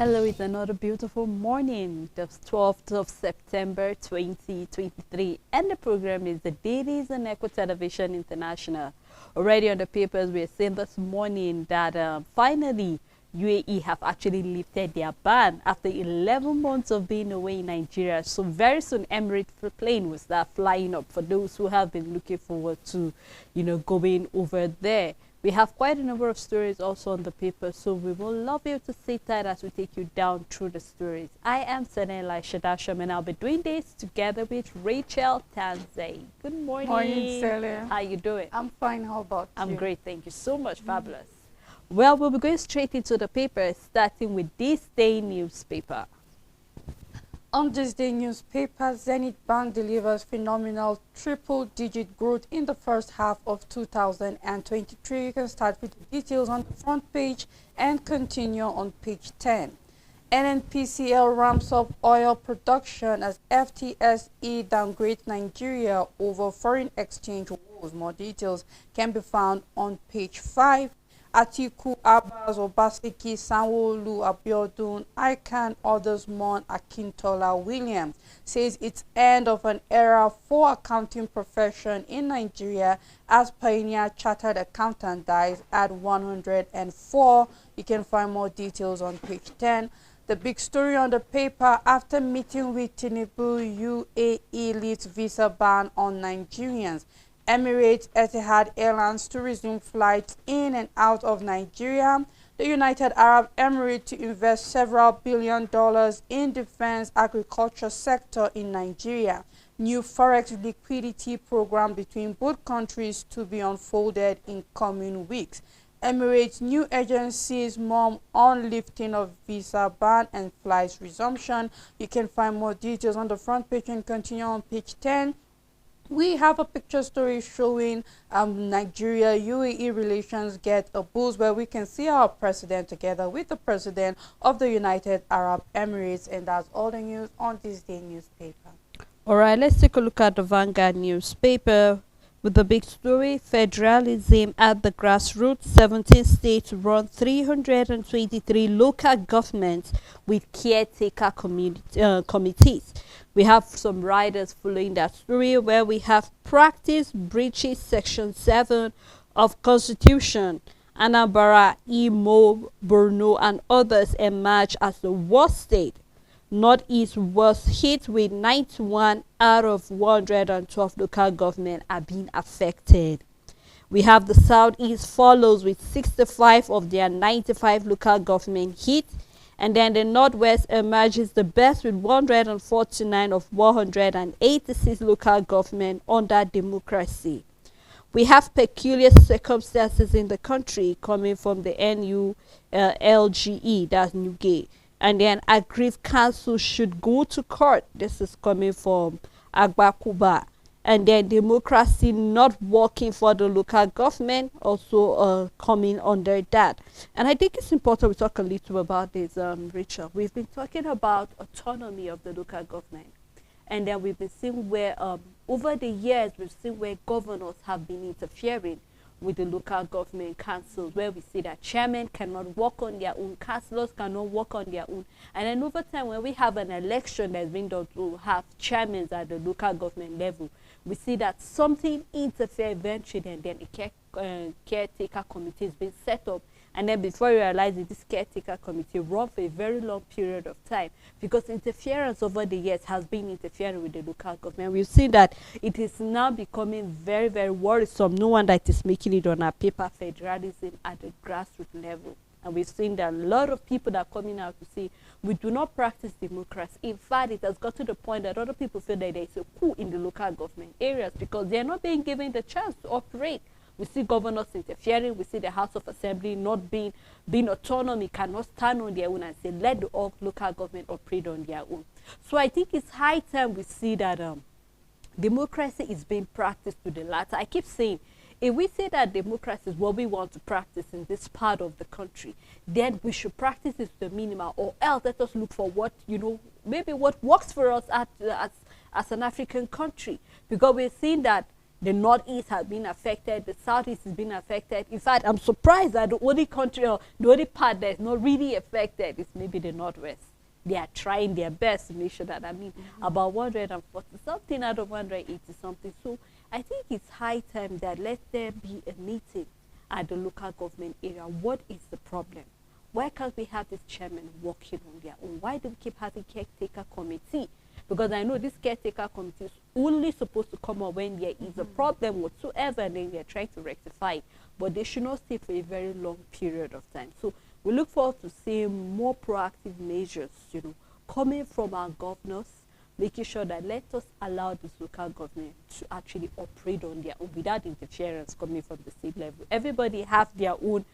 Hello, it's another beautiful morning, the 12th of September 2023, and the program is the Dailies on Echo Television International. Already on the papers, we're seeing this morning that finally UAE have actually lifted their ban after 11 months of being away in Nigeria. So very soon, Emirates plane will start flying up for those who have been looking forward to, going over there. We have quite a number of stories also on the paper, so we will love you to sit tight as we take you down through the stories. I am Senela Shadasham, and I'll be doing this together with Rachel Tanzay. Good morning. Morning, Celia. How you doing? I'm fine. How about you? I'm great. Thank you so much. Fabulous. Well, we'll be going straight into the paper, starting with this day newspaper. On this day newspaper, Zenith Bank delivers phenomenal triple-digit growth in the first half of 2023. You can start with the details on the front page and continue on page 10. NNPCL ramps up oil production as FTSE downgrades Nigeria over foreign exchange woes. More details can be found on page 5. Atiku, Abbas, Obaseki, Sanwo-Olu, Abiodun, ICANN, others mourn Akintola Williams. Says it's end of an era for accounting profession in Nigeria as pioneer chartered accountant dies at 104. You can find more details on page 10. The big story on the paper: after meeting with Tinubu, UAE lifts visa ban on Nigerians. Emirates, Etihad Airlines to resume flights in and out of Nigeria. The United Arab Emirates to invest several $billion in defense agriculture sector in Nigeria. New forex liquidity program between both countries to be unfolded in coming weeks. Emirates new agencies mom on lifting of visa ban and flights resumption. You can find more details on the front page and continue on page 10. We have a picture story showing Nigeria-UAE relations get a boost, where we can see our president together with the president of the United Arab Emirates. And that's all the news on this day newspaper. All right, let's take a look at the Vanguard newspaper with the big story: federalism at the grassroots. 17 states run 323 local governments with caretaker committees. We have some riders following that story, where we have practice breaches Section 7 of Constitution. Anambra, Imo, Borno, and others emerge as the worst state. Northeast was hit with 91 out of 112 local government are being affected. We have the Southeast follows with 65 of their 95 local government hit. And then the Northwest emerges the best with 149 of 186 local government under democracy. We have peculiar circumstances in the country coming from the NULGE, that's Newgate. And then aggrieved council should go to court. This is coming from Agbakuba. And then democracy not working for the local government, also coming under that. And I think it's important we talk a little about this, Rachel. We've been talking about autonomy of the local government. And then we've been seeing where, over the years, we've seen where governors have been interfering with the local government councils, where we see that chairmen cannot work on their own, councillors cannot work on their own. And then over time, when we have an election that's been done to have chairmen at the local government level, we see that something interferes eventually, and then a caretaker committee has been set up. And then before you realize it, this caretaker committee run for a very long period of time, because interference over the years has been interfering with the local government. We've seen that it is now becoming very, very worrisome. No one that is making it on a paper federalism at the grassroots level. And we've seen that a lot of people that are coming out to say, we do not practice democracy. In fact, it has got to the point that other people feel that there is a coup in the local government areas because they're not being given the chance to operate. We see governors interfering. We see the House of Assembly not being autonomy, cannot stand on their own and say, let the local government operate on their own. So I think it's high time we see that democracy is being practiced to the latter. I keep saying, if we say that democracy is what we want to practice in this part of the country, then we should practice it to the minimum, or else let us look for what, maybe what works for us as an African country. Because we're seeing that The Northeast has been affected, the Southeast has been affected. In fact, I'm surprised that the only country or the only part that is not really affected is maybe the Northwest. They are trying their best to make sure that, about 140 something out of 180 something. So I think it's high time that let there be a meeting at the local government area. What is the problem? Why can't we have this chairman working on their own? Why do we keep having caretaker committee? Because I know this caretaker committee is only supposed to come up when there is a problem whatsoever, and then they're trying to rectify it. But they should not stay for a very long period of time. So we look forward to seeing more proactive measures, coming from our governors, making sure that let us allow this local government to actually operate on their own without interference coming from the state level. Everybody have their own,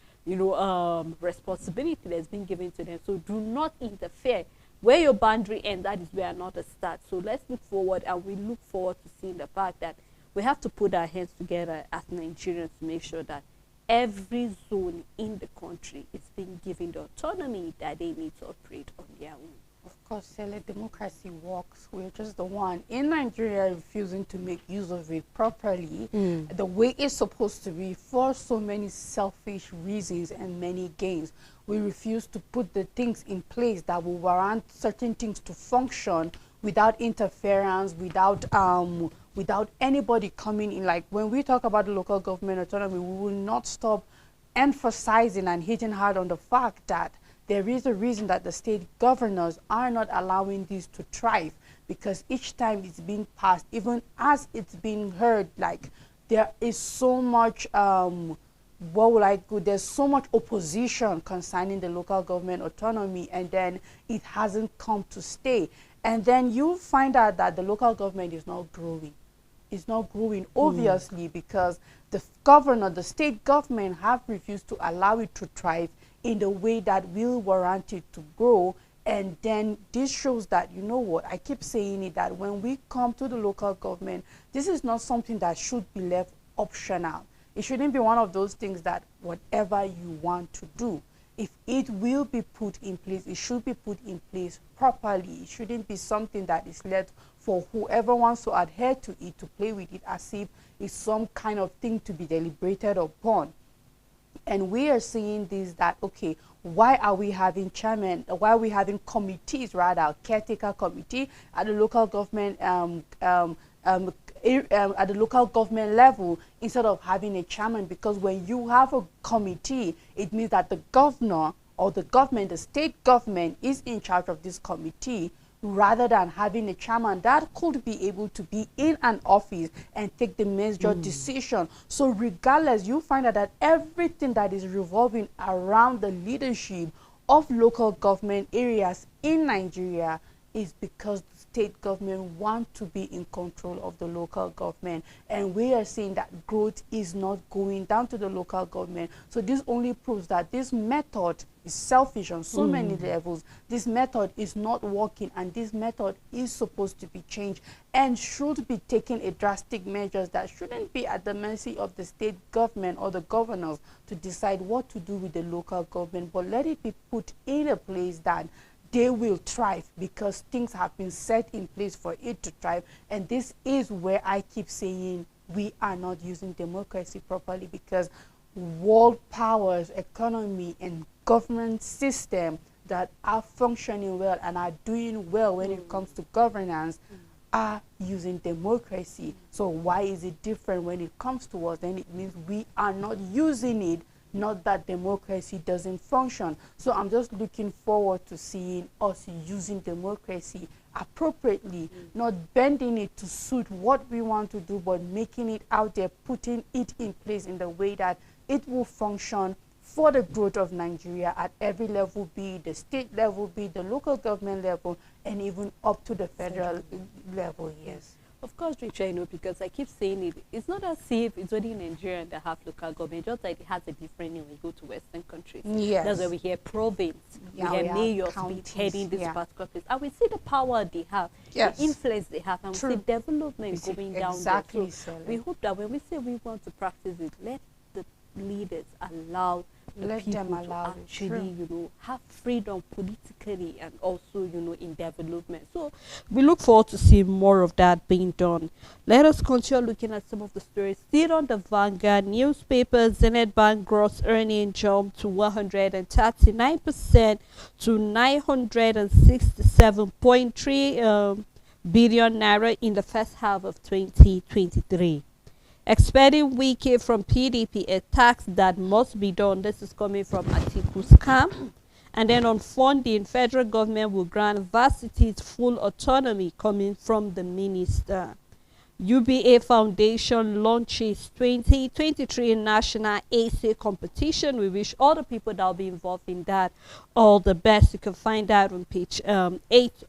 responsibility that's been given to them. So do not interfere. Where your boundary ends, that is where another starts. So let's look forward, and we look forward to seeing the fact that we have to put our hands together as Nigerians to make sure that every zone in the country is being given the autonomy that they need to operate on their own. Of course, let democracy works. We're just the one in Nigeria refusing to make use of it properly, the way it's supposed to be, for so many selfish reasons and many gains. We refuse to put the things in place that will warrant certain things to function without interference, without anybody coming in. Like when we talk about the local government autonomy, we will not stop emphasizing and hitting hard on the fact that there is a reason that the state governors are not allowing this to thrive, because each time it's being passed, even as it's being heard, like there is so much there's so much opposition concerning the local government autonomy, and then it hasn't come to stay. And then you find out that the local government is not growing. It's not growing, obviously, because the governor, the state government, have refused to allow it to thrive in the way that will warrant it to grow. And then this shows that, I keep saying it, that when we come to the local government, this is not something that should be left optional. It shouldn't be one of those things that whatever you want to do, if it will be put in place, it should be put in place properly. It shouldn't be something that is left for whoever wants to adhere to it to play with it as if it's some kind of thing to be deliberated upon. And we are seeing this, that, okay, why are we having chairmen, why are we having committees, rather, caretaker committee at the local government at the local government level instead of having a chairman? Because when you have a committee, it means that the governor or the government, the state government, is in charge of this committee, rather than having a chairman that could be able to be in an office and take the major decision. So regardless, you find out that everything that is revolving around the leadership of local government areas in Nigeria is because the state government want to be in control of the local government. And we are seeing that growth is not going down to the local government. So this only proves that this method is selfish on so many levels. This method is not working, and this method is supposed to be changed and should be taking a drastic measures that shouldn't be at the mercy of the state government or the governors to decide what to do with the local government, but let it be put in a place that they will thrive, because things have been set in place for it to thrive. And this is where I keep saying we are not using democracy properly, because world powers, economy, and government system that are functioning well and are doing well when it comes to governance are using democracy. So why is it different when it comes to us? Then it means we are not using it, not that democracy doesn't function. So I'm just looking forward to seeing us using democracy appropriately, not bending it to suit what we want to do, but making it out there, putting it in place in the way that it will function for the growth of Nigeria at every level, be it the state level, be it the local government level, and even up to the federal level. Yes. Of course, Richard, because I keep saying it, it's not as if it's only Nigeria that have local government, just like it has a different name when you go to Western countries. Yes. That's why we hear province, we hear mayors heading this particular place. And we see the power they have, the influence they have, and we see development going down there. So we hope that when we say we want to practice it, let the leaders allow the Let them people to allow it. actually, True. have freedom politically and also, in development. So we look forward to seeing more of that being done. Let us continue looking at some of the stories. Still on the Vanguard newspaper, Zenith Bank gross earning jumped to 139% to 967.3 billion naira in the first half of 2023. Expecting Wiki from PDP a tax that must be done. This is coming from Atiku's camp. And then on funding, federal government will grant varsities full autonomy, coming from the minister. UBA Foundation launches 2023 National essay competition. We wish all the people that will be involved in that all the best. You can find that on page 8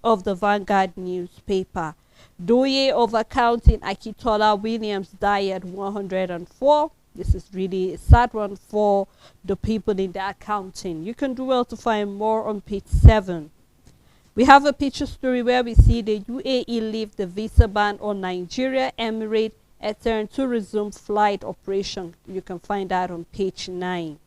of the Vanguard newspaper. Doye of accounting, Akitola Williams died at 104. This is really a sad one for the people in the accounting. You can do well to find more on page 7. We have a picture story where we see the UAE lift the visa ban on Nigeria, Emirates, Etern to resume flight operation. You can find that on page 9.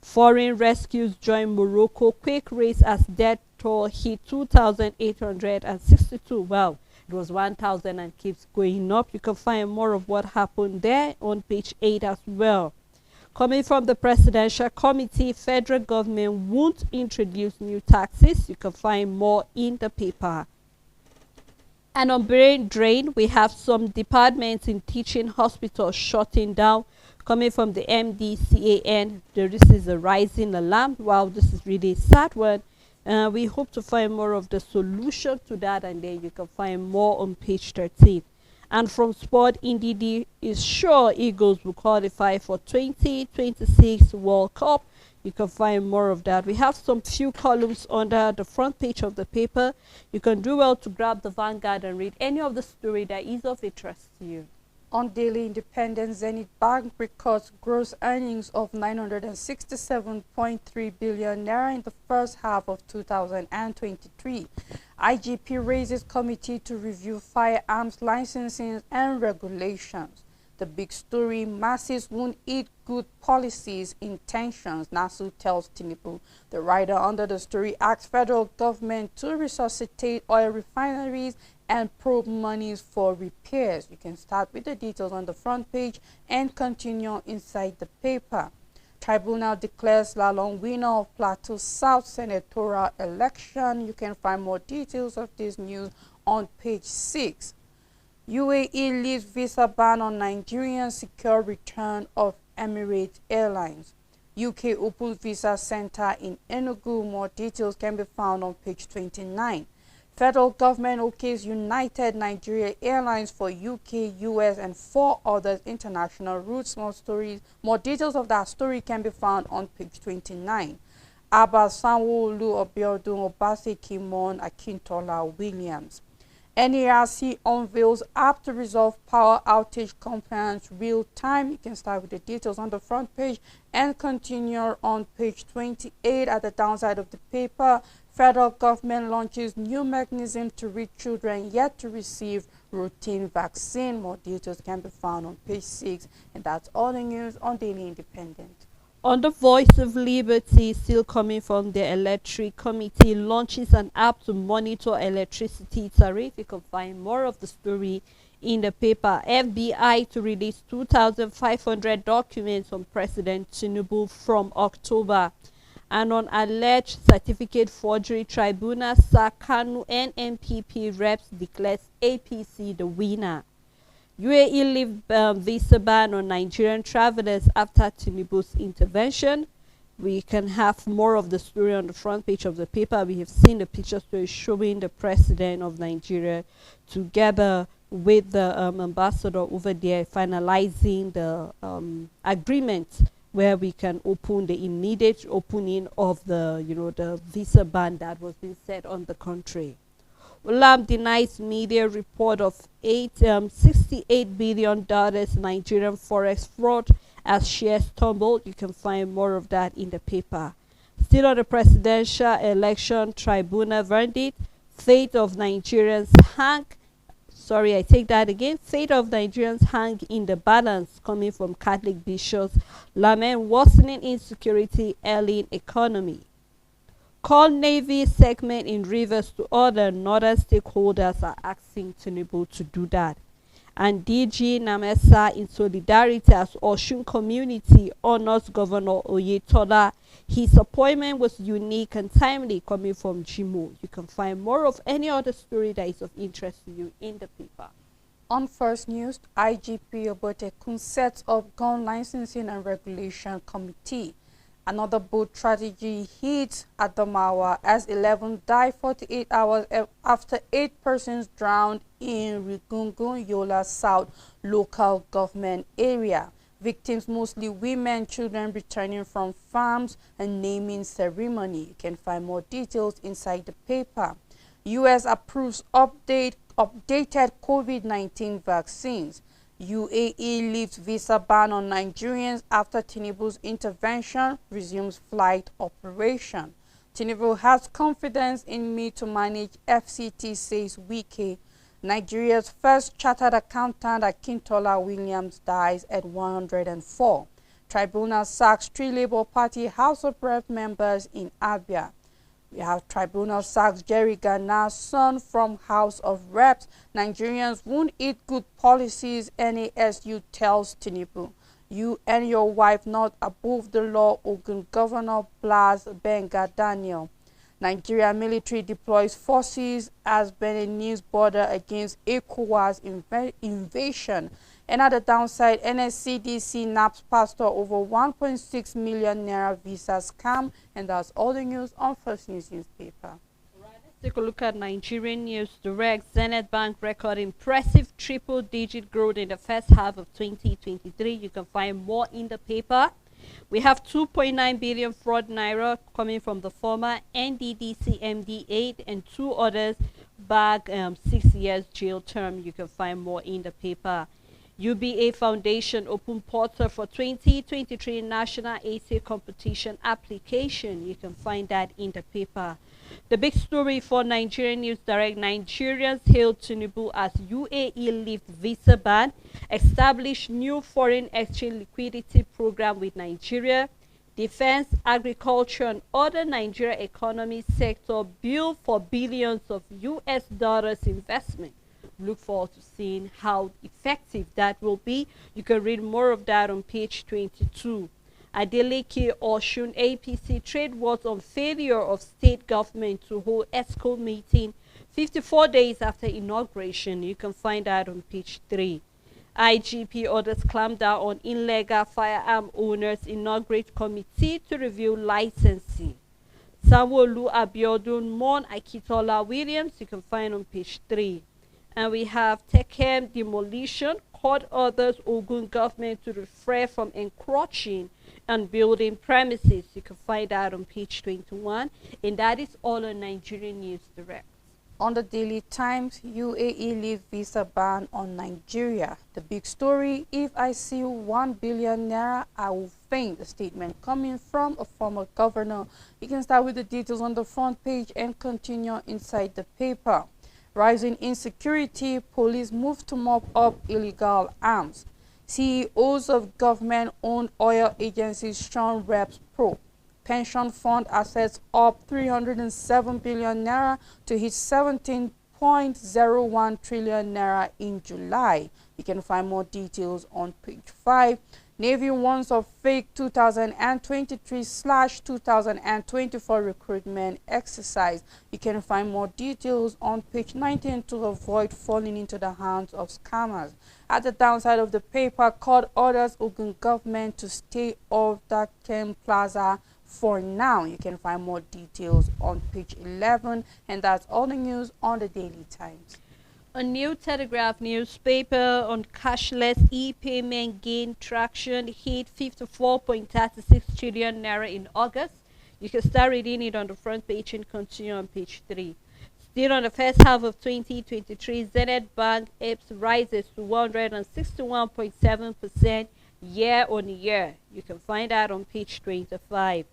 Foreign rescues join Morocco quick race as death toll hit 2,862. Well, it was 1,000 and keeps going up. You can find more of what happened there on page 8 as well. Coming from the Presidential Committee, federal government won't introduce new taxes. You can find more in the paper. And on brain drain, we have some departments in teaching hospitals shutting down. Coming from the MDCAN, this is a rising alarm. Wow, this is really a sad one. We hope to find more of the solution to that, and then you can find more on page 13. And from Sport, NDD is sure Eagles will qualify for 2026 World Cup. You can find more of that. We have some few columns under the front page of the paper. You can do well to grab the Vanguard and read any of the story that is of interest to you. On Daily Independence, Zenith Bank records gross earnings of 967.3 billion naira in the first half of 2023. IGP raises committee to review firearms licensing and regulations. The big story, masses won't eat good policies, intentions, NASU tells Tinubu. The writer under the story asks federal government to resuscitate oil refineries and probe monies for repairs. You can start with the details on the front page and continue inside the paper. Tribunal declares Lalong winner of Plateau South senatorial election. You can find more details of this news on page 6. UAE lifts visa ban on Nigerian secure return of Emirates Airlines. UK opens visa center in Enugu. More details can be found on page 29. Federal government okays United Nigeria Airlines for UK, US, and 4 others international routes. More details of that story can be found on page 29. Abba Sanwo-Olu, Obiodun, Obase Kimon, Akintola Williams. NERC unveils app to resolve power outage compliance real time. You can start with the details on the front page and continue on page 28 at the downside of the paper. Federal government launches new mechanism to reach children yet to receive routine vaccine. More details can be found on page 6. And that's all the news on Daily Independent. On the Voice of Liberty, still coming from the Electric Committee, launches an app to monitor electricity tariff. You can find more of the story in the paper. FBI to release 2,500 documents on President Tinubu from October. And on alleged certificate forgery, Tribunal Sakanu NMPP reps declares APC the winner. UAE lift visa ban on Nigerian travelers after Tinubu's intervention. We can have more of the story on the front page of the paper. We have seen the picture story showing the president of Nigeria together with the ambassador over there finalizing the agreement where we can open the immediate opening of the the visa ban that was being set on the country. Ulam denies media report of $68 billion Nigerian forex fraud as shares tumbled. You can find more of that in the paper. Still on the presidential election tribunal verdict, fate of Nigerians hang. sorry, I take that again. Fate of Nigerians hang in the balance, coming from Catholic bishops. Lament worsening insecurity, ailing economy. Call Navy segment in Rivers to order. Northern stakeholders are asking Tinubu to do that. And DG Namesa in solidarity as Oshun community honors Governor Oyetola. His appointment was unique and timely, coming from Jimo. You can find more of any other story that is of interest to you in the paper. On First News, IGP Obotekun sets up gun licensing and regulation committee. Another boat tragedy hit Adamawa as 11 died 48 hours after 8 persons drowned in Rigungun Yola South local government area. Victims mostly women, children returning from farms and naming ceremony. You can find more details inside the paper. US approves updated COVID-19 vaccines. UAE lifts visa ban on Nigerians after Tinubu's intervention, resumes flight operation. Tinubu has confidence in me to manage FCT, says Wike. Nigeria's first chartered accountant, Akintola Williams, dies at 104. Tribunal sacks 3 Labour Party House of Rep members in Abia. We have Tribunal sacks Jerry Gana's son from House of Reps. Nigerians won't eat good policies, NASU tells Tinubu. You and your wife not above the law, Ogun Governor Blas Benga Daniel. Nigeria military deploys forces as Benin News border against ECOWAS invasion. And at the downside, NSCDC naps pastor over 1.6 million naira visa scam. And that's all the news on First News newspaper. Let's take a look at Nigerian News Direct. Zenith Bank record impressive triple-digit growth in the first half of 2023. You can find more in the paper. We have 2.9 billion fraud naira coming from the former NDDC MD8 and 2 others back 6 years jail term. You can find more in the paper. UBA Foundation open portal for 2023 National Essay Competition application. You can find that in the paper. The big story for Nigerian News Direct: Nigerians hail Tinubu as UAE lift visa ban, establish new foreign exchange liquidity program with Nigeria, defense, agriculture, and other Nigeria economy sector build for billions of US dollars investment. Look forward to seeing how effective that will be. You can read more of that on page 22. Adeleke Oshun APC trade wars on failure of state government to hold ESCO meeting 54 days after inauguration. You can find that on page 3. IGP orders clamp down on illegal firearm owners, inaugurate committee to review licensing. Sanwo-Olu Abiodun mourn Akitola Williams. You can find on page 3. And we have Tekem demolition. Court orders Ogun government to refrain from encroaching and building premises. You can find that on page 21. And that is all on Nigerian News Direct. On the Daily Times, UAE leave visa ban on Nigeria. The big story: if I see 1 billion naira, I will faint. A statement coming from a former governor. You can start with the details on the front page and continue inside the paper. Rising insecurity, police move to mop up illegal arms. CEOs of government-owned oil agencies shun reps probe. Pension fund assets up 307 billion naira to hit 17.01 trillion naira in July. You can find more details on page 5. Navy warns of fake 2023/2024 recruitment exercise. You can find more details on page 19 to avoid falling into the hands of scammers. At the downside of the paper, court orders Ogun government to stay off Dakem Plaza for now. You can find more details on page 11, and that's all the news on the Daily Times. A New Telegraph newspaper on cashless e-payment gained traction, hit 54.36 trillion naira in August. You can start reading it on the front page and continue on page 3. Still on the first half of 2023, Zenith Bank EPS rises to 161.7% year on year. You can find that on page 25.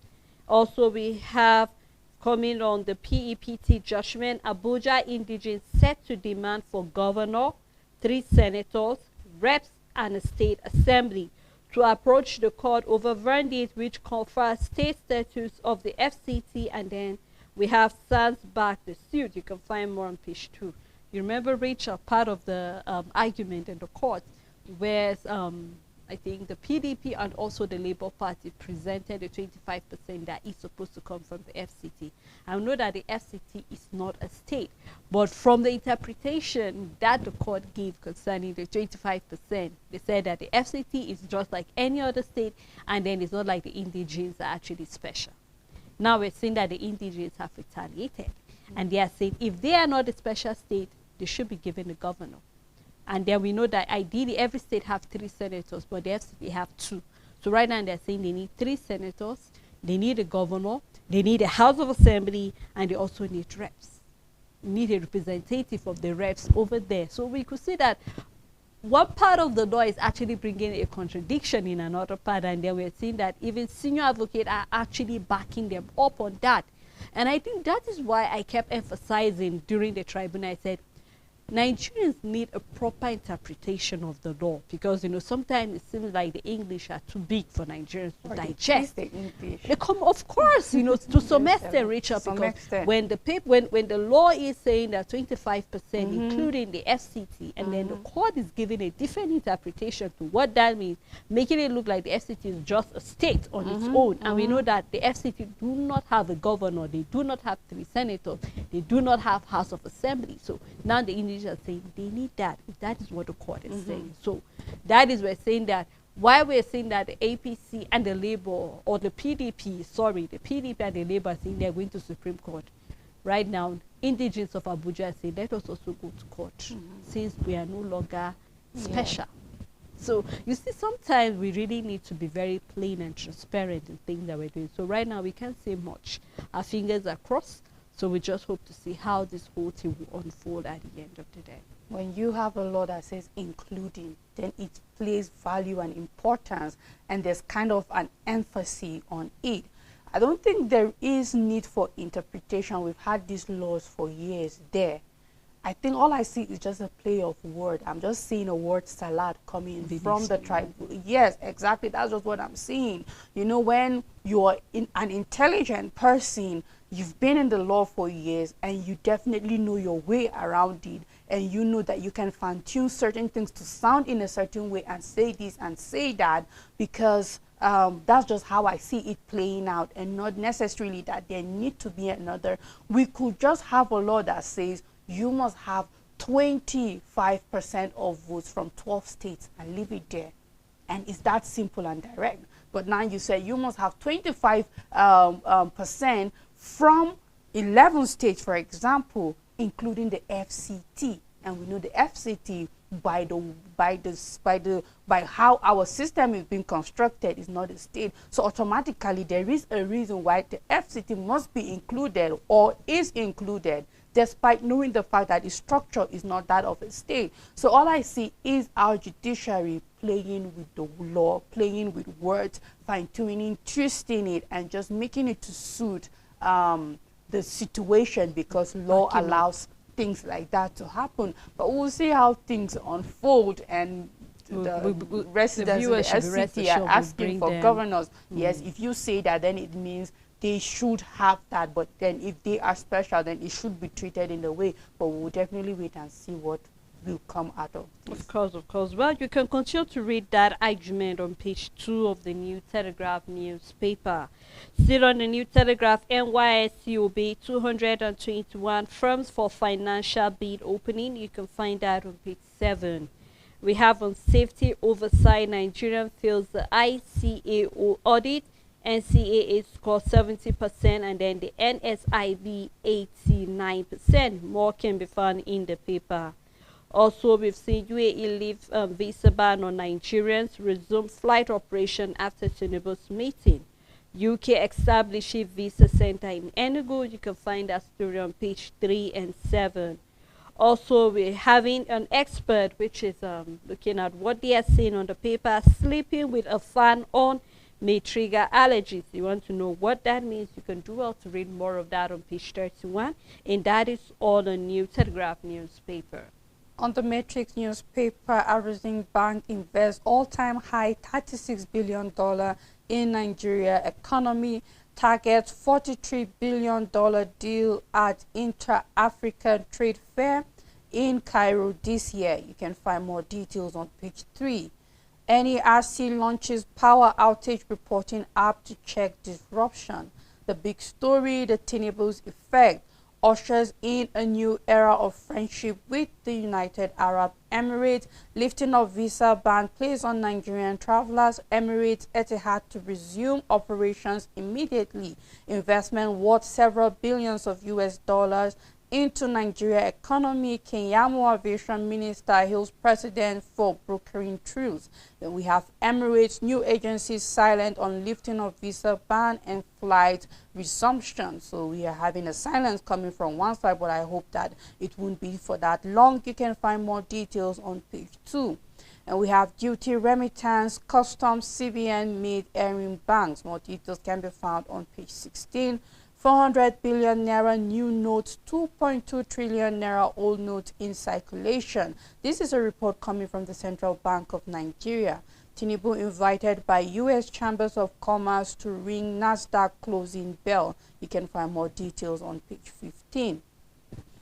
Also, we have coming on the PEPT judgment, Abuja indigents set to demand for governor. 3 senators, reps, and a state assembly to approach the court over verdict which confers state status of the FCT, and then we have SARS back the suit. You can find more on page 2. You remember, Rachel, part of the argument in the court where I think the PDP and also the Labour Party presented the 25% that is supposed to come from the FCT. I know that the FCT is not a state, but from the interpretation that the court gave concerning the 25%, they said that the FCT is just like any other state, and then it's not like the indigenes are actually special. Now we're saying that the indigenes have retaliated, and they are saying if they are not a special state, they should be given a governor. And then we know that ideally every state have 3 senators, but the FCT have 2. So right now they're saying they need 3 senators, they need a governor, they need a House of Assembly, and they also need reps. Need a representative of the reps over there. So we could see that one part of the law is actually bringing a contradiction in another part, and then we're seeing that even senior advocates are actually backing them up on that. And I think that is why I kept emphasizing during the tribunal, I said, Nigerians need a proper interpretation of the law, because sometimes it seems like the English are too big for Nigerians to digest. The English. They come, of course, to some extent, Richard, because when the law is saying that 25%, including the FCT, and then the court is giving a different interpretation to what that means, making it look like the FCT is just a state on its own, and we know that the FCT do not have a governor, they do not have 3 senators, they do not have House of Assembly. So now the English are saying they need that, if that is what the court is saying. So that is we're saying that why we're saying that the APC and the Labour, or the PDP, sorry, the PDP and the Labour are saying they're going to Supreme Court. Right now, indigenes of Abuja say let us also go to court, since we are no longer special. So you see, sometimes we really need to be very plain and transparent in things that we're doing. So right now we can't say much. Our fingers are crossed. So we just hope to see how this whole thing will unfold at the end of the day. When you have a law that says including, then it plays value and importance, and there's kind of an emphasis on it. I don't think there is need for interpretation. We've had these laws for years there. I think all I see is just a play of word. I'm just seeing a word salad coming from the tribe. Yes, exactly. That's just what I'm seeing. When you're an intelligent person, you've been in the law for years, and you definitely know your way around it, and you know that you can fine-tune certain things to sound in a certain way and say this and say that, because that's just how I see it playing out, and not necessarily that there need to be another. We could just have a law that says you must have 25% of votes from 12 states and leave it there. And it's that simple and direct. But now you say you must have 25% from 11 states, for example, including the FCT. And we know the FCT, by how our system is being constructed, is not a state. So automatically there is a reason why the FCT must be included, or is included, despite knowing the fact that its structure is not that of a state. So all I see is our judiciary playing with the law, playing with words, fine-tuning, twisting it, and just making it to suit the situation, because law allows things like that to happen. But we'll see how things unfold, and the residents of the SCT are asking for governors. Yes, if you say that, then it means they should have that, but then if they are special, then it should be treated in a way. But we'll definitely wait and see what will come out of this. Of course, of course. Well, you can continue to read that argument on page 2 of the New Telegraph newspaper. Still on the New Telegraph, NYSC will be 221 firms for financial bid opening. You can find that on page 7. We have on safety oversight, Nigerian fails the ICAO audit. NCAA score 70%, and then the NSIB 89%. More can be found in the paper. Also, we've seen UAE lift visa ban on Nigerians, resume flight operation after Tinubu's meeting. UK establishes visa center in Enugu. You can find that story on page 3 and 7. Also, we're having an expert which is looking at what they are saying on the paper. Sleeping with a fan on may trigger allergies. You want to know what that means, you can do well to read more of that on page 31, and that is all the New Telegraph newspaper. On the Matrix newspaper, Arizin Bank invests all-time high $36 billion in Nigeria economy, targets $43 billion deal at Inter-African Trade Fair in Cairo this year. You can find more details on page 3. NERC launches power outage reporting app to check disruption. The big story, the Tinubu's effect ushers in a new era of friendship with the United Arab Emirates. Lifting of visa ban placed on Nigerian travelers. Emirates Etihad to resume operations immediately. Investment worth several billions of US dollars into Nigeria economy. Kenyamu Aviation Minister hails President for brokering truce. Then we have Emirates new agencies silent on lifting of visa ban and flight resumption. So we are having a silence coming from one side, but I hope that it won't be for that long. You can find more details on page 2. And we have duty remittance, customs, CBN made airing banks. More details can be found on page 16. 400 billion naira new notes, 2.2 trillion naira old notes in circulation. This is a report coming from the Central Bank of Nigeria. Tinubu invited by U.S. Chambers of Commerce to ring NASDAQ closing bell. You can find more details on page 15.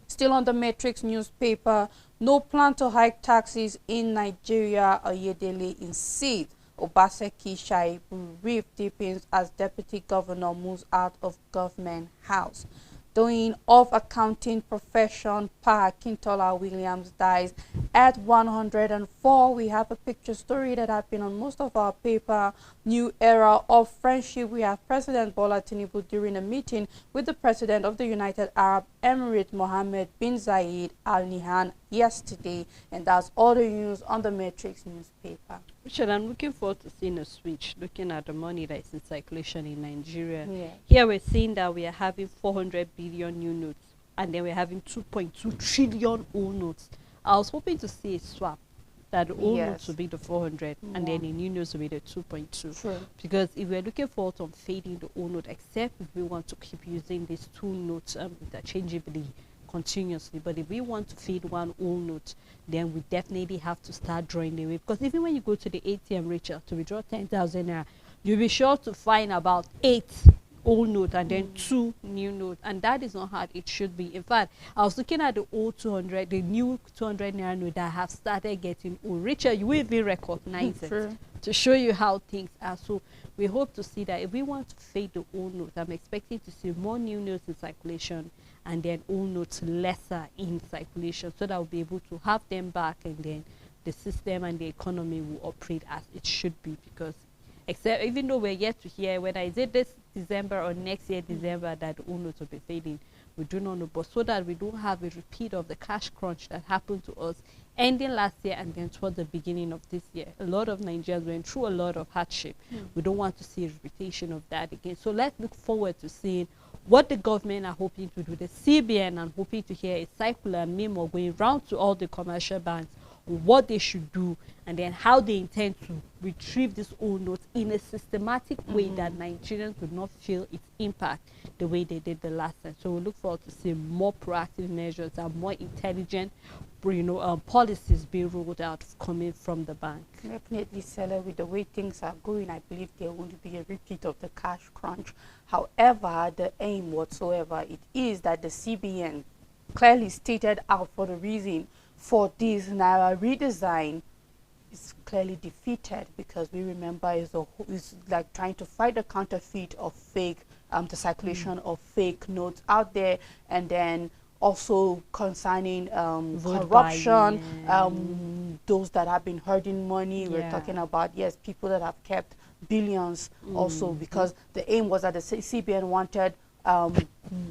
Still on the Matrix newspaper, no plan to hike taxes in Nigeria, Oyedele insists. Obaseki Shaibu reef deepens as deputy governor moves out of government house. Doing of accounting profession, Pa Kintola Williams dies at 104. We have a picture story that has been on most of our paper. New era of friendship. We have President Bola Tinubu during a meeting with the President of the United Arab Emirates, Mohammed bin Zayed Al Nahyan, yesterday. And that's all the news on the Matrix newspaper. Richard, I'm looking forward to seeing a switch, looking at the money that is in circulation in Nigeria. Yeah. Here we're seeing that we are having 400 billion new notes, and then we're having 2.2 trillion old notes. I was hoping to see a swap, that the old notes would be the 400, and then the new notes will be the 2.2. Sure. Because if we're looking forward to fading the old note, except if we want to keep using these two notes interchangeably, continuously, but if we want to feed one old note, then we definitely have to start drawing the way, because even when you go to the ATM, Rachel, to withdraw 10,000 naira, you'll be sure to find about 8 old note and then 2 new note, and that is not how it should be. In fact, I was looking at the old 200, the new 200 naira note that have started getting old. Rachel, you will even recognize it to show you how things are. So we hope to see that if we want to fade the old note, I'm expecting to see more new notes in circulation and then old notes lesser in circulation, so that we'll be able to have them back, and then the system and the economy will operate as it should be. Because except even though we're yet to hear whether is it this December or next year December that the old notes will be fading, we do not know. But so that we don't have a repeat of the cash crunch that happened to us ending last year and then towards the beginning of this year, a lot of Nigerians went through a lot of hardship. We don't want to see a repetition of that again. So let's look forward to seeing what the government are hoping to do. The CBN are hoping to hear a circular memo going round to all the commercial banks on what they should do, and then how they intend to retrieve these old notes in a systematic way that Nigerians would not feel its impact the way they did the last time. So we look forward to seeing more proactive measures and more intelligent, policies being rolled out coming from the bank. Definitely, Sela, with the way things are going, I believe there won't be a repeat of the cash crunch. However, the aim whatsoever it is that the CBN clearly stated out for the reason for this Naira redesign is clearly defeated, because we remember is like trying to fight the counterfeit of fake, the circulation of fake notes out there, and then also concerning corruption, those that have been hoarding money. We're talking about, yes, people that have kept billions also, because the aim was that the CBN wanted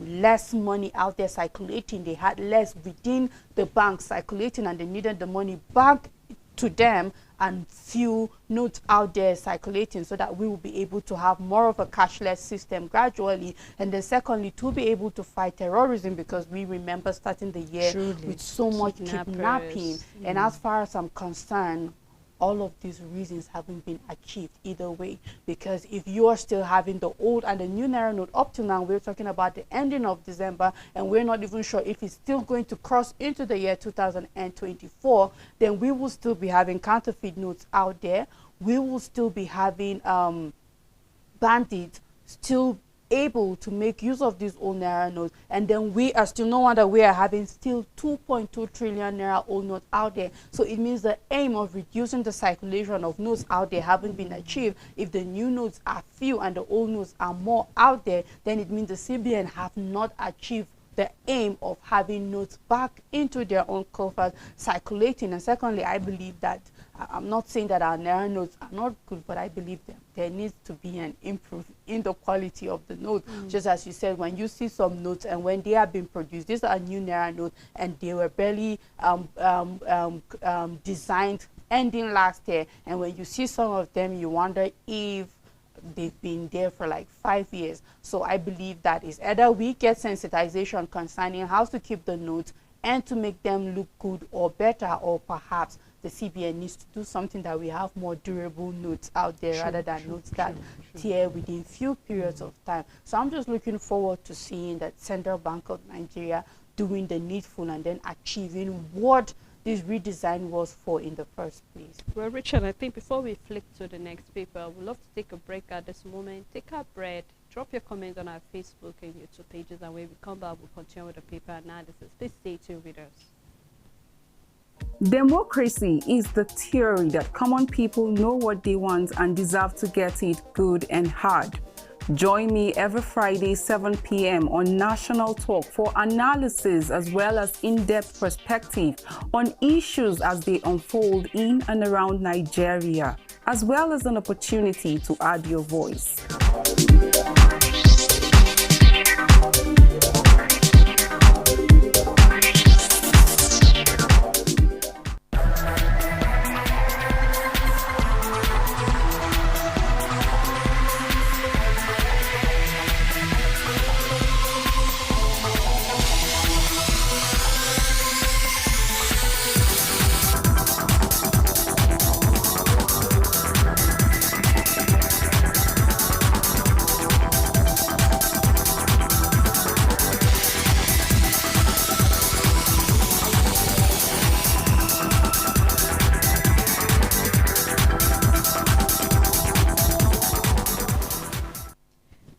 less money out there circulating. They had less within the bank circulating, and they needed the money back to them and few notes out there circulating, so that we will be able to have more of a cashless system gradually. And then secondly, to be able to fight terrorism, because we remember starting the year with so much kidnapping. And as far as I'm concerned, all of these reasons haven't been achieved either way. Because if you are still having the old and the new naira note up to now, we're talking about the ending of December, and we're not even sure if it's still going to cross into the year 2024, then we will still be having counterfeit notes out there. We will still be having bandits still able to make use of these old naira notes, and then we are still, no wonder we are having still 2.2 trillion naira old notes out there. So it means the aim of reducing the circulation of notes out there haven't been achieved. If the new notes are few and the old notes are more out there, then it means the CBN have not achieved the aim of having notes back into their own coffers circulating. And secondly, I believe that I'm not saying that our naira notes are not good, but I believe that there needs to be an improvement in the quality of the note. Just as you said, when you see some notes and when they have been produced, these are new naira notes and they were barely designed ending last year. And when you see some of them, you wonder if they've been there for like 5 years. So I believe that is either we get sensitization concerning how to keep the notes and to make them look good or better, or perhaps the CBN needs to do something that we have more durable notes out there rather than notes that tear within few periods of time. So I'm just looking forward to seeing that Central Bank of Nigeria doing the needful and then achieving what this redesign was for in the first place. Well, Richard, I think before we flick to the next paper, I would love to take a break at this moment. Take our bread, drop your comments on our Facebook and YouTube pages, and when we come back, we'll continue with the paper analysis. Please stay tuned with us. Democracy is the theory that common people know what they want and deserve to get it good and hard. Join me every Friday, 7 p.m. on National Talk for analysis as well as in-depth perspective on issues as they unfold in and around Nigeria, as well as an opportunity to add your voice.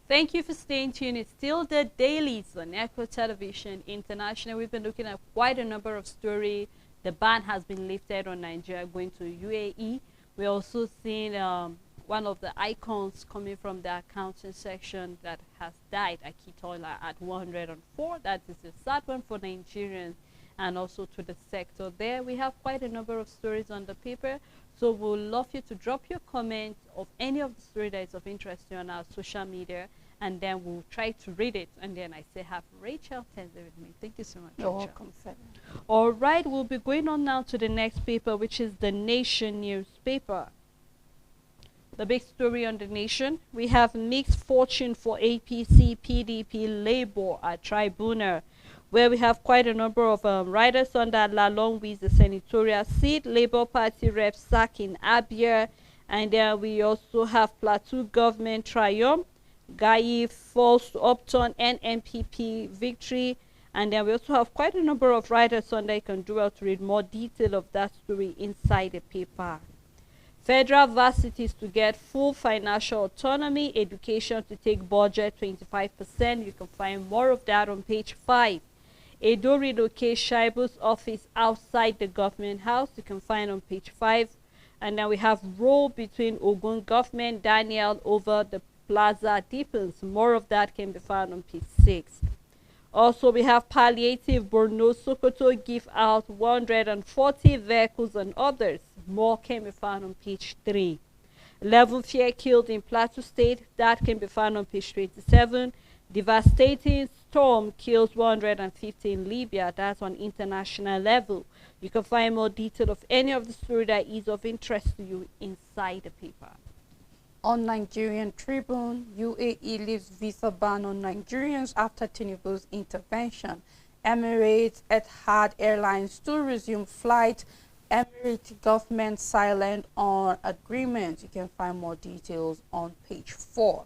Thank you for staying tuned. It's still the Dailies on Echo Television International. We've been looking at quite a number of stories. The ban has been lifted on Nigeria going to UAE. We're also seeing one of the icons coming from the accounting section that has died, Akitola, at 104. That is a sad one for Nigerians and also to the sector there. We have quite a number of stories on the paper. So we'll love you to drop your comment of any of the story that is of interest to you on our social media, and then we'll try to read it. And then I say have Rachel Tenze with me. Thank you so much. You're Rachel. welcome, sir. All right, we'll be going on now to the next paper, which is the Nation newspaper. The big story on the Nation: we have mixed fortune for APC, PDP, Labour at Tribunal, where we have quite a number of riders on that, along with the senatorial seat. Labour Party rep sack in Abia, and then we also have Plateau government triumph. Gayi falls to Upton and NPP victory, and then we also have quite a number of riders on there. You can do well to read more detail of that story inside the paper. Federal varsities to get full financial autonomy, education to take budget 25%. You can find more of that on page 5. Edo relocate Shaibu's office outside the government house. You can find on page 5. And then we have row between Ogun government, Daniel over the plaza deepens. More of that can be found on page 6. Also, we have palliative Borno Sokoto give out 140 vehicles and others. More can be found on page 3. 11 fear killed in Plateau State. That can be found on page 27. Devastating storm kills 150 in Libya. That's on international level. You can find more detail of any of the story that is of interest to you inside the paper. On Nigerian Tribune, UAE lifts visa ban on Nigerians after Tinubu's intervention. Emirates, Etihad Airlines to resume flight. Emirate government silent on agreement. You can find more details on page 4.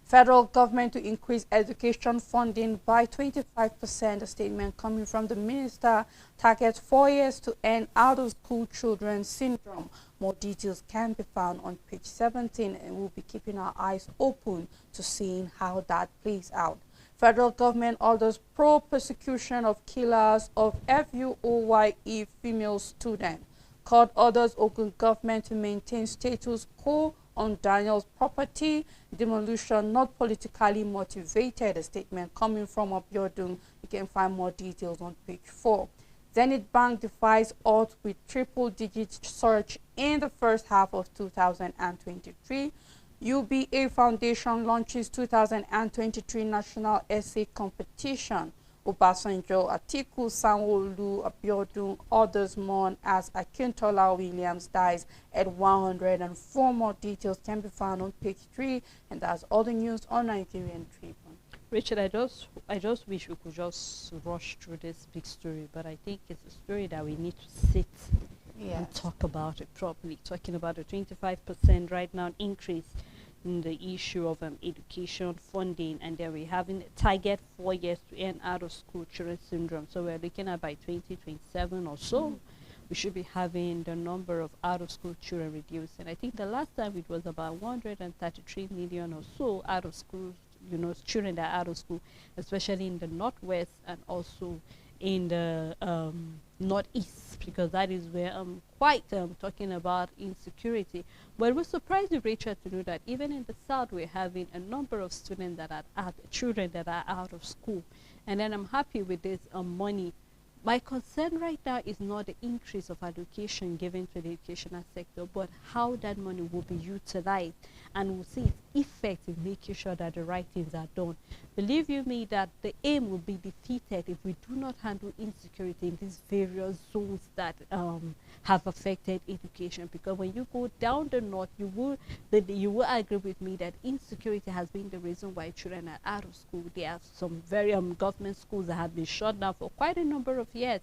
Federal government to increase education funding by 25%. A statement coming from the minister targets 4 years to end out-of-school children syndrome. More details can be found on page 17, and we'll be keeping our eyes open to seeing how that plays out. Federal government orders pro-persecution of killers of FUOYE female student. Court orders Ogun government to maintain status quo on Daniel's property. Demolition not politically motivated. A statement coming from Abiodun. You can find more details on page 4. Zenith Bank defies odds with triple-digit surge in the first half of 2023. UBA Foundation launches 2023 National Essay Competition. Obasanjo, Atiku, Sanwo-Olu, Abiodun, others mourn as Akintola Williams dies at 104. More details can be found on page 3, and that's all the news on Nigerian Tribune. Richard, I just wish we could just rush through this big story, but I think it's a story that we need to sit and talk about it properly. Talking about a 25% right now increase in the issue of education funding, and then we're having a target 4 years to end out of school children syndrome. So we're looking at by 2027 or so, we should be having the number of out of school children reduced. And I think the last time it was about 133 million or so out of school, children that are out of school, especially in the northwest and also in the northeast, because that is where I'm quite talking about insecurity. But we're surprised, Rachel, to know that even in the south we're having a number of students that are children that are out of school. And then I'm happy with this money. My concern right now is not the increase of allocation given to the educational sector, but how that money will be utilized, and we'll see its effect in making sure that the right things are done. Believe you me that the aim will be defeated if we do not handle insecurity in these various zones that have affected education. Because when you go down the north, you will agree with me that insecurity has been the reason why children are out of school. There are some very government schools that have been shut down for quite a number of years.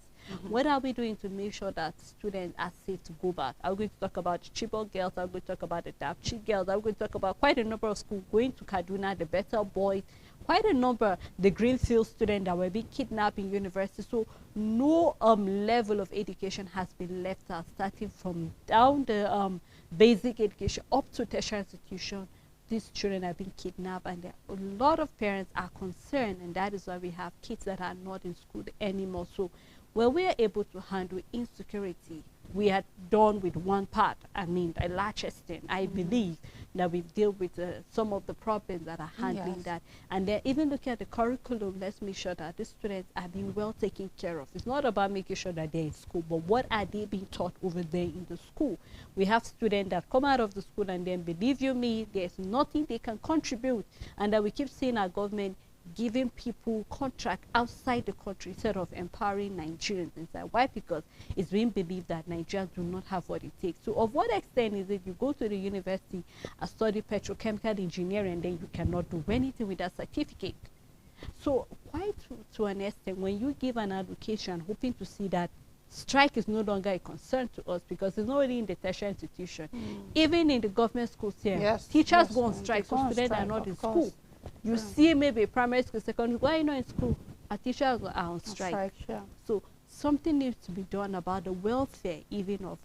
What are we doing to make sure that students are safe to go back? Are we going to talk about the Chibok girls? Are we going to talk about the Dapchi girls? Are we going to talk about quite a number of schools going to Kaduna, the Better Boys, quite a number, the Greenfield students that were being kidnapped in university? So no level of education has been left out, starting from down the basic education up to tertiary institution. These children have been kidnapped, and a lot of parents are concerned, and that is why we have kids that are not in school anymore. So when we are able to handle insecurity, we are done with one part. I mean, a large extent, I believe that we've dealt with some of the problems that are handling that. And then even looking at the curriculum, let's make sure that the students are being well taken care of. It's not about making sure that they're in school, but what are they being taught over there in the school? We have students that come out of the school, and then, believe you me, there's nothing they can contribute. And that we keep seeing our government giving people contract outside the country instead of empowering Nigerians inside. Why? Because it's being believed that Nigerians do not have what it takes. So of what extent is it you go to the university and study petrochemical engineering, and then you cannot do anything with that certificate? So quite to an extent, when you give an allocation hoping to see that strike is no longer a concern to us, because it's not only in the tertiary institution, even in the government schools here, teachers go on strike, so students are not in school. You see maybe primary school, secondary school, why are you not in school? Our teachers are on strike. So something needs to be done about the welfare, even of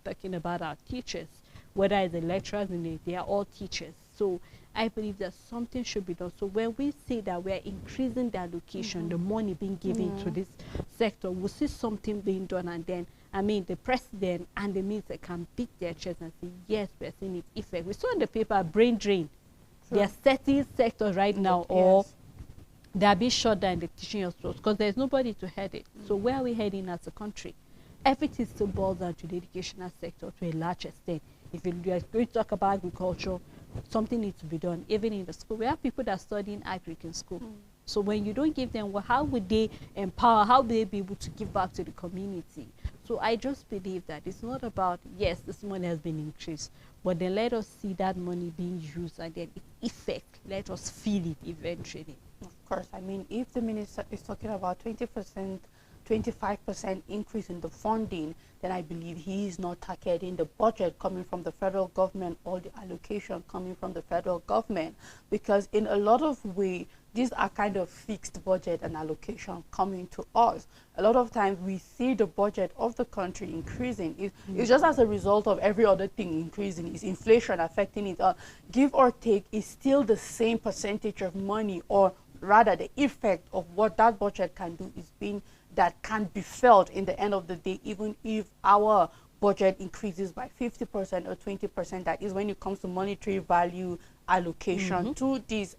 talking about our teachers, whether it's the lecturers, they are all teachers. So I believe that something should be done. So when we see that we are increasing the allocation, the money being given to this sector, we'll see something being done, and then, I mean, the president and the minister can beat their chest and say, yes, we're seeing its effect. We saw in the paper brain drain. There are 30 sectors right now, or they are being shut down in the teaching hospitals because there's nobody to head it. So where are we heading as a country? Everything still boils down to the educational sector to a large extent. If you are going to talk about agriculture, something needs to be done. Even in the school, we have people that are studying agric in school. So when you don't give them, well, how would they empower? How would they be able to give back to the community? So I just believe that it's not about, yes, this money has been increased, but then let us see that money being used, and then its effect, let us feel it eventually. Of course, I mean, if the minister is talking about 25% 25% increase in the funding, then I believe he is not targeting the budget coming from the federal government or the allocation coming from the federal government, because in a lot of ways, these are kind of fixed budget and allocation coming to us. A lot of times we see the budget of the country increasing. It's just as a result of every other thing increasing. It's inflation affecting it. Give or take, is still the same percentage of money, or rather the effect of what that budget can do is being that can be felt in the end of the day, even if our budget increases by 50% or 20%. That is when it comes to monetary value allocation to these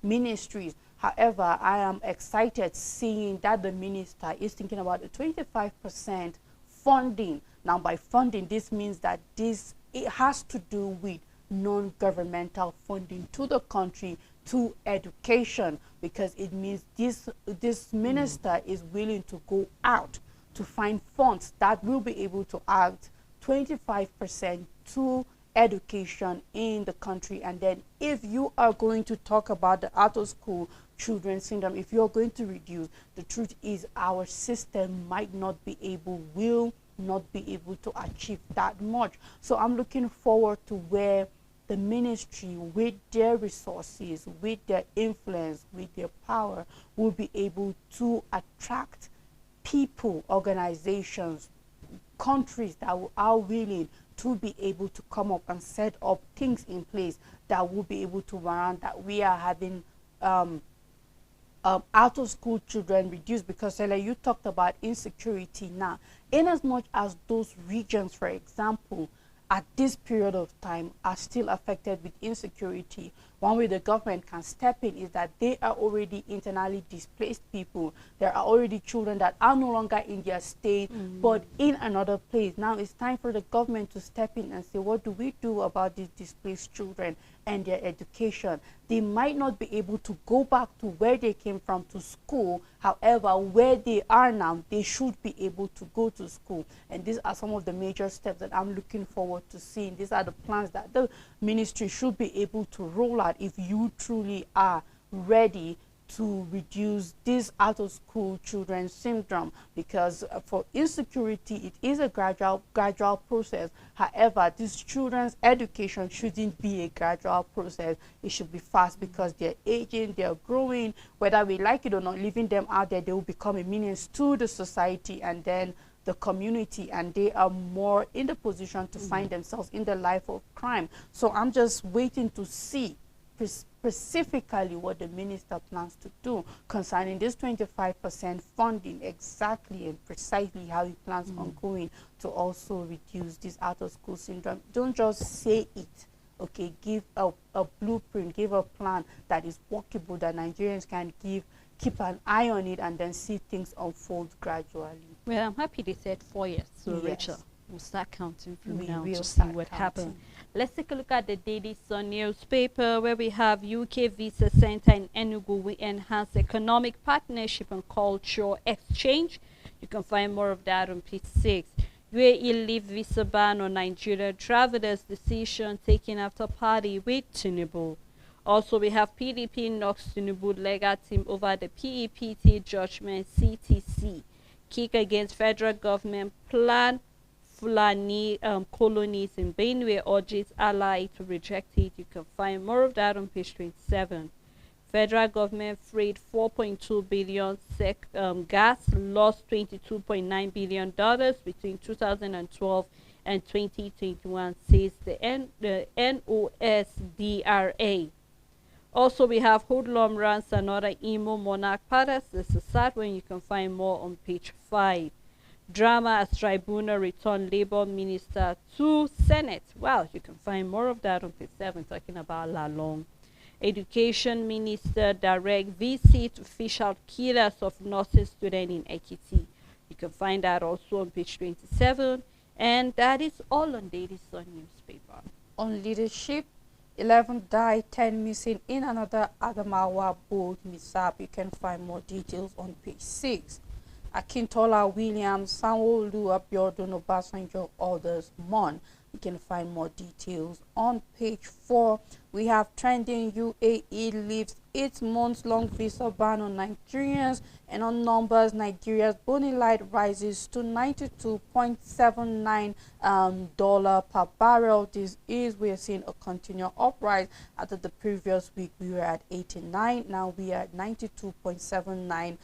ministries. However, I am excited seeing that the minister is thinking about a 25% funding. Now, by funding, this means that it has to do with non-governmental funding to the country, to education, because it means this minister is willing to go out to find funds that will be able to add 25% to education in the country. And then if you are going to talk about the out of school children syndrome, if you're going to reduce, the truth is our system might not be able, will not be able to achieve that much. So I'm looking forward to where the ministry, with their resources, with their influence, with their power, will be able to attract people, organizations, countries that are willing to be able to come up and set up things in place that will be able to warrant that we are having out of school children reduced. Because like you talked about insecurity now, in as much as those regions, for example, at this period of time are still affected with insecurity, one way the government can step in is that they are already internally displaced people. There are already children that are no longer in their state, but in another place. Now it's time for the government to step in and say, what do we do about these displaced children and their education? They might not be able to go back to where they came from to school. However, where they are now, they should be able to go to school. And these are some of the major steps that I'm looking forward to seeing. These are the plans that the ministry should be able to roll out if you truly are ready to reduce this out of school children syndrome. Because for insecurity, it is a gradual process. However, these children's education shouldn't be a gradual process. It should be fast, because they're aging, they're growing. Whether we like it or not, leaving them out there, they will become a menace to the society and then the community, and they are more in the position to find themselves in the life of crime. So I'm just waiting to see specifically what the minister plans to do concerning this 25% funding, exactly and precisely how he plans on going to also reduce this out of school syndrome. Don't just say it, okay? Give a blueprint, give a plan that is workable, that Nigerians can keep an eye on it, and then see things unfold gradually. Well, I'm happy they said 4 years. So, Yes. Rachel, we'll start counting from We now will to see start what counting. happened. Let's take a look at the Daily Sun newspaper, where we have UK Visa Center in Enugu. We enhance economic partnership and cultural exchange. You can find more of that on page 6. UAE lift visa ban on Nigeria travelers, decision taken after party with Tinubu. Also, we have PDP knocks Tinubu legal team over the PEPT judgment. CTC kick against federal government plan Fulani colonies in Benue, urges ally to reject it. You can find more of that on page 27. Federal government freed 4.2 billion SEC gas, lost $22.9 billion between 2012 and 2021, says the NOSDRA. Also, we have hoodlum runs another Imo monarch palace. This is sad one. You can find more on page 5. Drama as tribunal return Labour minister to Senate. Well, you can find more of that on page 7, talking about Lalong. Education minister direct visit official killers of nursing student in Ekiti. You can find that also on page 27. And that is all on Daily Sun newspaper. On leadership, 11 died, 10 missing in another Adamawa boat mishap. You can find more details on page 6. Akintola Williams, Sanwo-Olu, Abiodun Obasanjo, others mourn. You can find more details on page 4. We have trending: UAE lifts 8-month-long visa ban on Nigerians, and on numbers, Nigeria's bonylite rises to $92.79 dollar per barrel. We are seeing a continual uprise. After the previous week, we were at 89. Now we are at $92.79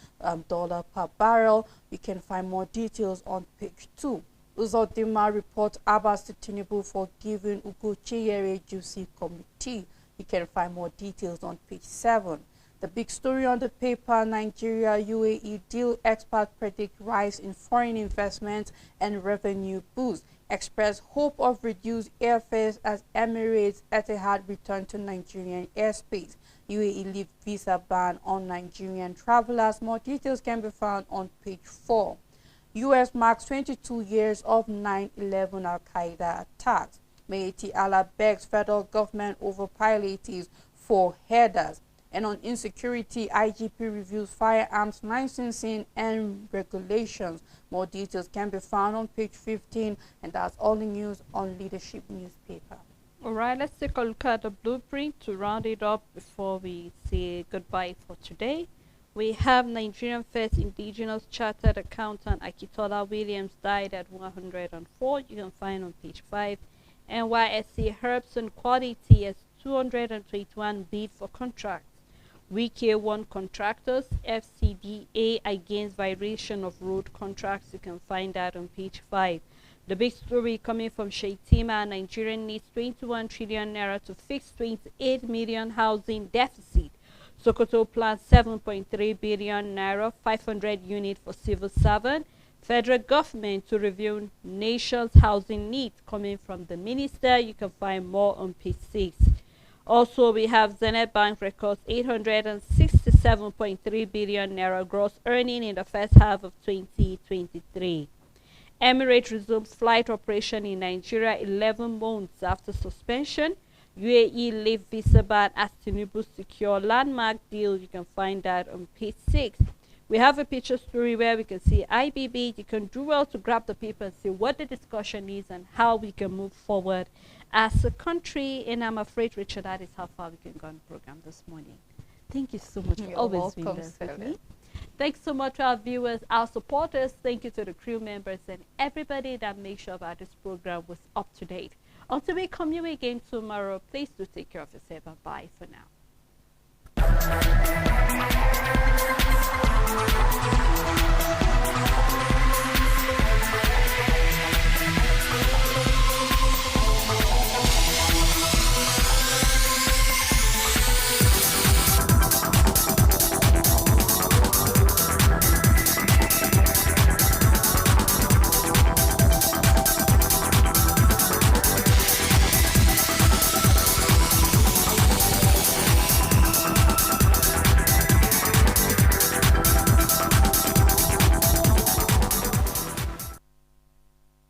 dollar per barrel. You can find more details on page 2. Uzodinma reports Abbas to Tinubu for giving Ugochiyere Juicy Committee. You can find more details on page 7. The big story on the paper: Nigeria UAE deal, experts predict rise in foreign investment and revenue boost. Express hope of reduced airfares as Emirates Etihad return to Nigerian airspace. UAE lift visa ban on Nigerian travelers. More details can be found on page 4. U.S. marks 22 years of 9/11 Al-Qaeda attacks. Maiti Allah begs federal government over pilots for headers. And on insecurity, IGP reviews firearms licensing and regulations. More details can be found on page 15, and that's all the news on Leadership newspaper. All right, let's take a look at the blueprint to round it up before we say goodbye for today. We have Nigerian first indigenous chartered accountant Akitola Williams died at 104. You can find on page 5. NYSC Herbs and Quality has 221 bid for contracts. Wike won contractors. FCDA against violation of road contracts. You can find that on page 5. The big story coming from Shaitima: Nigeria needs 21 trillion naira to fix 28 million housing deficit. Sokoto plans 7.3 billion naira, 500 units for civil servant. Federal government to review nation's housing needs, coming from the minister. You can find more on page 6. Also, we have Zenith Bank records 867.3 billion naira gross earning in the first half of 2023. Emirates resumes flight operation in Nigeria 11 months after suspension. UAE lift visa ban as Tinubu secure landmark deal. You can find that on page 6. We have a picture story where we can see IBB. You can do well to grab the paper and see what the discussion is and how we can move forward as a country. And I'm afraid, Richard, that is how far we can go on the program this morning. Thank you so much for always being there with me. Thanks so much to our viewers, our supporters. Thank you to the crew members and everybody that makes sure that this program was up to date. Until we come your way again tomorrow, please do take care of yourself. Bye for now.